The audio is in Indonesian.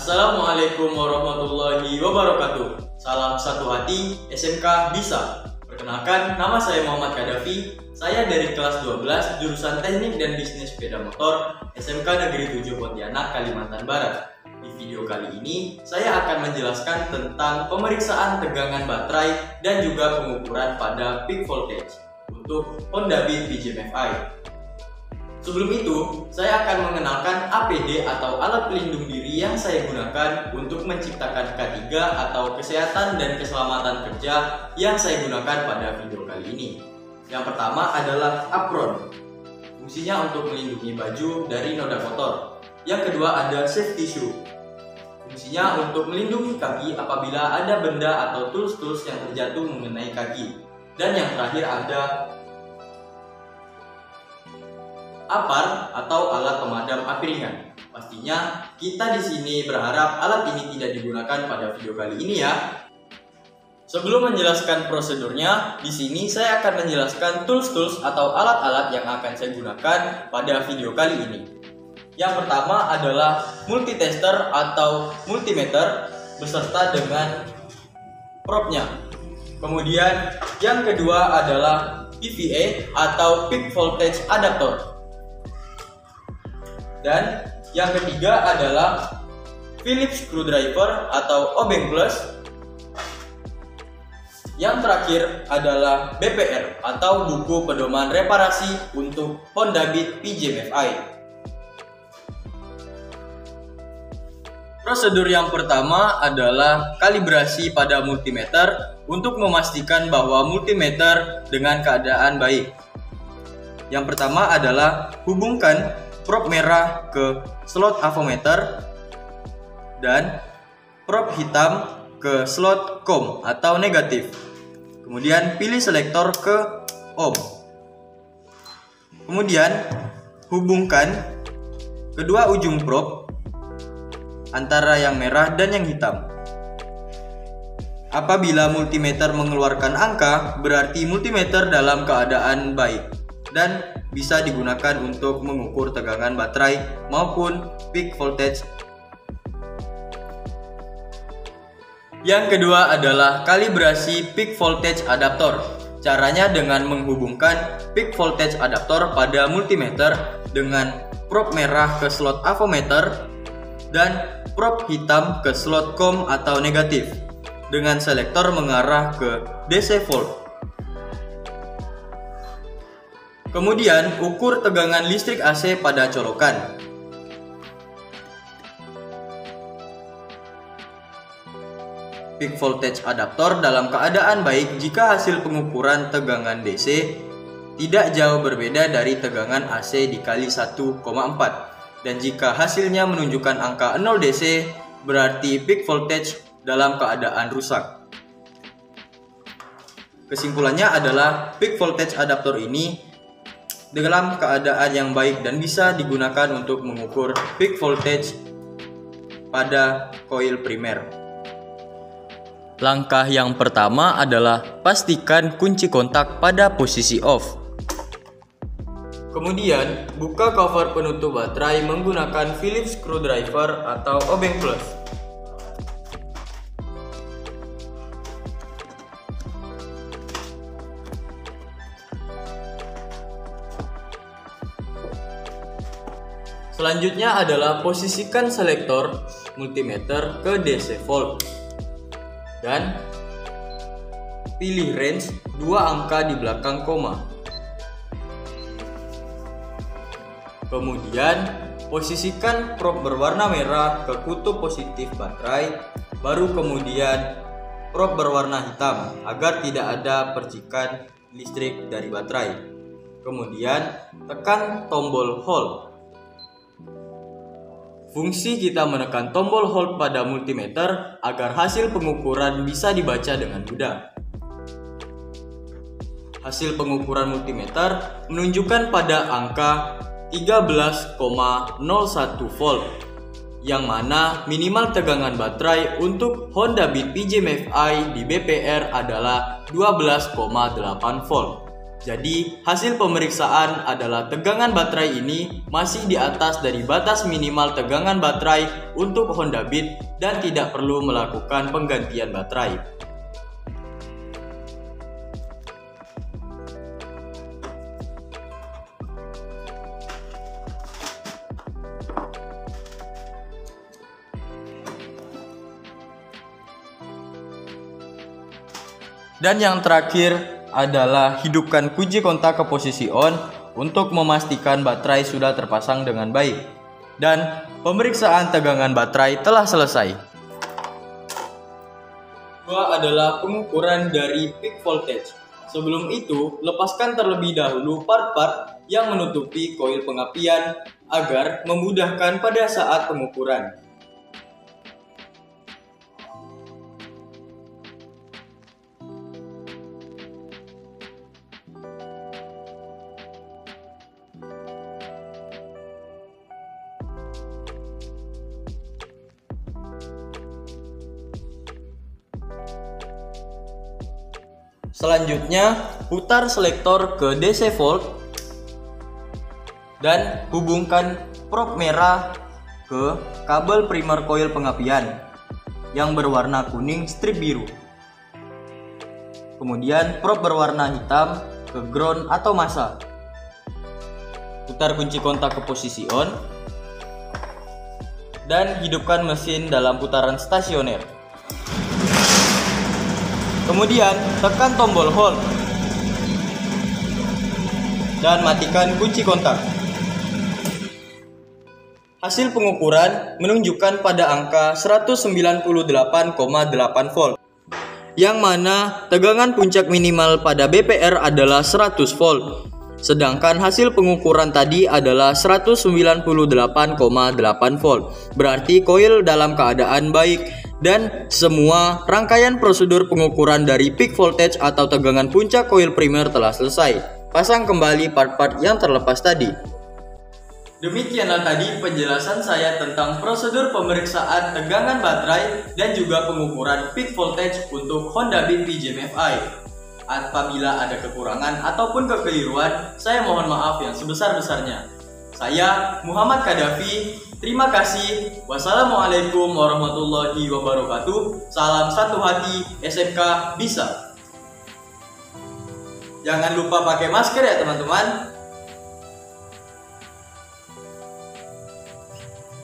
Assalamualaikum warahmatullahi wabarakatuh. Salam satu hati SMK Bisa. Perkenalkan, nama saya Muhammad Kadafi. Saya dari kelas 12 jurusan Teknik dan Bisnis Sepeda Motor SMK Negeri 7 Pontianak, Kalimantan Barat. Di video kali ini, saya akan menjelaskan tentang pemeriksaan tegangan baterai dan juga pengukuran pada peak voltage untuk Honda Beat PJM-FI. Sebelum itu, saya akan mengenalkan APD atau alat pelindung diri yang saya gunakan untuk menciptakan K3 atau kesehatan dan keselamatan kerja yang saya gunakan pada video kali ini. Yang pertama adalah apron. Fungsinya untuk melindungi baju dari noda kotor. Yang kedua ada safety shoe. Fungsinya untuk melindungi kaki apabila ada benda atau tools-tools yang terjatuh mengenai kaki. Dan yang terakhir ada APAR atau alat pemadam api ringan. Pastinya kita di sini berharap alat ini tidak digunakan pada video kali ini ya. Sebelum menjelaskan prosedurnya, di sini saya akan menjelaskan tools-tools atau alat-alat yang akan saya gunakan pada video kali ini. Yang pertama adalah multitester atau multimeter beserta dengan probe-nya. Kemudian yang kedua adalah PVA atau peak voltage adapter. Dan yang ketiga adalah Phillips screwdriver atau obeng plus. Yang terakhir adalah BPR atau buku pedoman reparasi untuk Honda Beat PJM-FI. Prosedur yang pertama adalah kalibrasi pada multimeter untuk memastikan bahwa multimeter dengan keadaan baik. Yang pertama adalah hubungkan probe merah ke slot avometer dan probe hitam ke slot COM atau negatif. Kemudian pilih selektor ke ohm. Kemudian hubungkan kedua ujung probe antara yang merah dan yang hitam. Apabila multimeter mengeluarkan angka, berarti multimeter dalam keadaan baik dan bisa digunakan untuk mengukur tegangan baterai maupun peak voltage. Yang kedua adalah kalibrasi peak voltage adaptor. Caranya dengan menghubungkan peak voltage adaptor pada multimeter dengan probe merah ke slot avometer dan probe hitam ke slot COM atau negatif dengan selektor mengarah ke DC volt. Kemudian ukur tegangan listrik AC pada colokan. Peak voltage adaptor dalam keadaan baik jika hasil pengukuran tegangan DC tidak jauh berbeda dari tegangan AC dikali 1,4. Dan jika hasilnya menunjukkan angka 0 DC, berarti peak voltage dalam keadaan rusak. Kesimpulannya adalah peak voltage adaptor ini dalam keadaan yang baik dan bisa digunakan untuk mengukur peak voltage pada koil primer. Langkah yang pertama adalah pastikan kunci kontak pada posisi off. Kemudian, buka cover penutup baterai menggunakan Phillips screwdriver atau obeng plus. Selanjutnya adalah posisikan selektor multimeter ke DC volt dan pilih range 2 angka di belakang koma. Kemudian posisikan probe berwarna merah ke kutub positif baterai, baru kemudian probe berwarna hitam agar tidak ada percikan listrik dari baterai. Kemudian tekan tombol hold. Fungsi kita menekan tombol hold pada multimeter agar hasil pengukuran bisa dibaca dengan mudah. Hasil pengukuran multimeter menunjukkan pada angka 13,01 volt, yang mana minimal tegangan baterai untuk Honda Beat PJM-FI di BPR adalah 12,8 volt. Jadi, hasil pemeriksaan adalah tegangan baterai ini masih di atas dari batas minimal tegangan baterai untuk Honda Beat dan tidak perlu melakukan penggantian baterai. Dan yang terakhir adalah hidupkan kunci kontak ke posisi on untuk memastikan baterai sudah terpasang dengan baik. Dan pemeriksaan tegangan baterai telah selesai. Kedua adalah pengukuran dari peak voltage. Sebelum itu, lepaskan terlebih dahulu part-part yang menutupi koil pengapian agar memudahkan pada saat pengukuran. Selanjutnya, putar selektor ke DC volt dan hubungkan probe merah ke kabel primer koil pengapian yang berwarna kuning strip biru. Kemudian probe berwarna hitam ke ground atau massa. Putar kunci kontak ke posisi on dan hidupkan mesin dalam putaran stasioner. Kemudian tekan tombol hold dan matikan kunci kontak. Hasil pengukuran menunjukkan pada angka 198,8 volt, yang mana tegangan puncak minimal pada BPR adalah 100 volt. Sedangkan hasil pengukuran tadi adalah 198,8 volt. Berarti koil dalam keadaan baik dan semua rangkaian prosedur pengukuran dari peak voltage atau tegangan puncak koil primer telah selesai. Pasang kembali part-part yang terlepas tadi. Demikianlah tadi penjelasan saya tentang prosedur pemeriksaan tegangan baterai dan juga pengukuran peak voltage untuk Honda Beat PJM FI. Apabila ada kekurangan ataupun kekeliruan, saya mohon maaf yang sebesar-besarnya. Saya Muhammad Kadafi, terima kasih. Wassalamualaikum warahmatullahi wabarakatuh. Salam satu hati, SMK bisa. Jangan lupa pakai masker ya teman-teman.